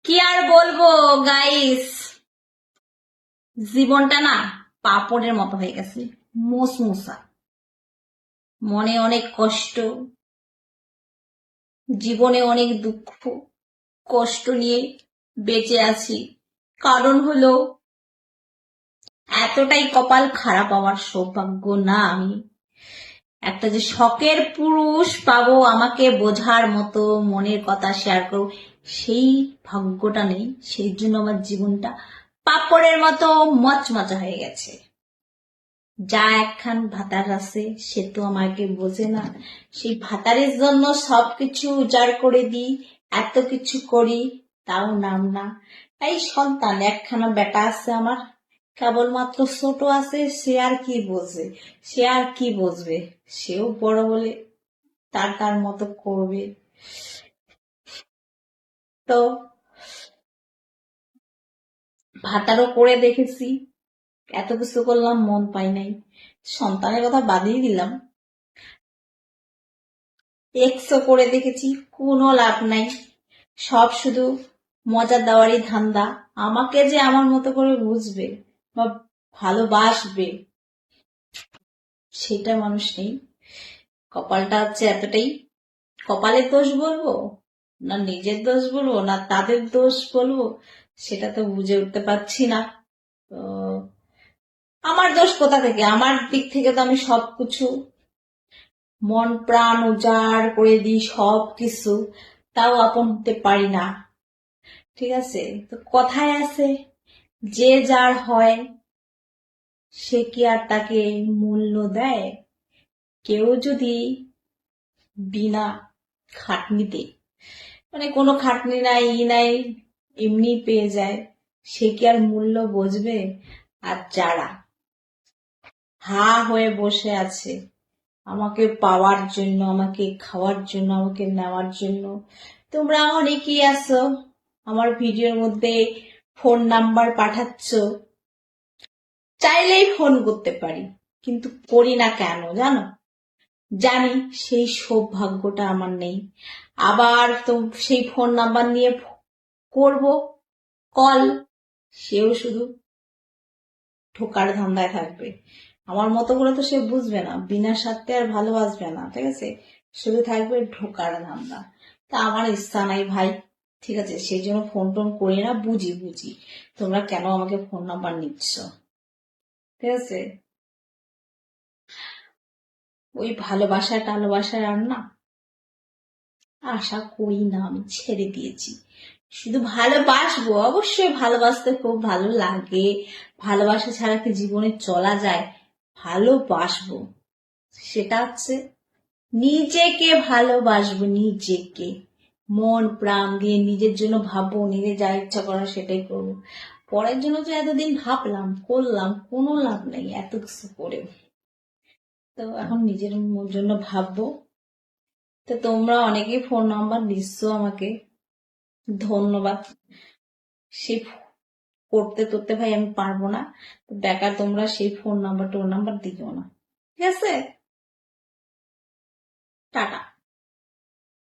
কি আর বলবো গাইস, জীবনটা না পাপড়ের মতো হয়ে গেছে, মোসমুসা। মনে অনেক কষ্ট, জীবনে অনেক দুঃখ কষ্ট নিয়ে বেঁচে আছি। কারণ হলো এতটাই কপাল খারাপ, আমার সৌভাগ্য না আমি একটা যে শখের পুরুষ পাবো আমাকে বোঝার মতো, মনের কথা শেয়ার করো, সেই ভাগ্যটা নেই। সেই জন্য আমার জীবনটা পাপড়ের মতো মচমচা হয়ে গেছে। যা একখান ভাতার আছে সে তো আমাকে বোঝে না, সেই ভাতারের জন্য সবকিছু উজাড় করে দিই, এত কিছু করি, তাও নাম না। এই সন্তান একখানা বেটা আছে আমার, কেবলমাত্র ছোট আছে, সে আর কি বোঝে, সে আর কি বুঝবে, সেও বড় বলে তার তার মতো করবে। তো ভাতারও করে দেখেছি, এত কিছু করলাম, মন পাই নাই। সন্তানের কথা বাদই দিলাম, এক্সও করে দেখেছি, কোনো লাভ নাই। সব শুধু মজা দেওয়ারই ধান্দা। আমাকে যে আমার মতো করে বুঝবে বা ভালোবাসবে সেটা মানুষ নেই। কপালটা হচ্ছে এতটাই, কপালের দোষ বলবো না নিজের দোষ বলবো না তাদের দোষ বলবো, সেটা তো বুঝে উঠতে পারছি না। তো আমার দোষ কোথা থেকে? আমার দিক থেকে তো আমি সবকিছু মন প্রাণ উজাড় করে দিই সব কিছু, তাও আপন হতে পারি না। ঠিক আছে, তো কথায় আছে যে যার হয় সে কি আর তাকে মূল্য দেয়? কেউ যদি বিনা খাটনিতে, মানে কোনো খাটনি নাই নাই এমনি পেয়ে যায়, সে কি আর মূল্য বুঝবে? আর যারা হা হয়ে বসে আছে আমাকে পাওয়ার জন্য, আমাকে খাওয়ার জন্য, আমাকে নেওয়ার জন্য, তোমরা অনেকেই আছো আমার ভিডিওর মধ্যে ফোন নাম্বার পাঠাচ্ছ, চাইলেই ফোন করতে পারি, কিন্তু করি না কেন জানো? জানি সেই সৌভাগ্যটা আমার নেই। আবার তো সেই ফোন নাম্বার নিয়ে করব কল, সেও শুধু ঠোকার ধান্দায় থাকবে। আমার মতো করে তো সে বুঝবে না, বিনা স্বার্থে আর ভালোবাসবে না, ঠিক আছে, শুধু থাকবে ঢোকার ধান্দা। তা আমার ইচ্ছা নাই ভাই, ঠিক আছে, সেই জন্য ফোন টোন করি না। বুঝি বুঝি তোমরা কেন আমাকে ফোন নাম্বার নিচ্ছ, ঠিক আছে। ওই ভালোবাসা টালোবাসায় আর না আশা করি না, আমি ছেড়ে দিয়েছি। শুধু ভালোবাসবো, অবশ্যই ভালোবাসতে খুব ভালো লাগে, ভালোবাসা ছাড়া কি জীবনে চলা যায়? ভালোবাসবো, সেটা হচ্ছে নিজেকে ভালোবাসবো, নিজেকে মন প্রাণ দিয়ে নিজের জন্য ভাববো, নিজে যা ইচ্ছা করা সেটাই করবো। পরের জন্য তো এতদিন ভাবলাম করলাম, কোনো লাভ নেই এত কিছু করে। তো এখন নিজের জন্য ভাববো। তো তোমরা অনেকেই ফোন নাম্বার দিচ্ছ আমাকে, ধন্যবাদ। সেই করতে করতে ভাই আমি পারবো না, বেকার তোমরা সেই ফোন নাম্বার টোন নাম্বার দিও না, ঠিক আছে। টাটা।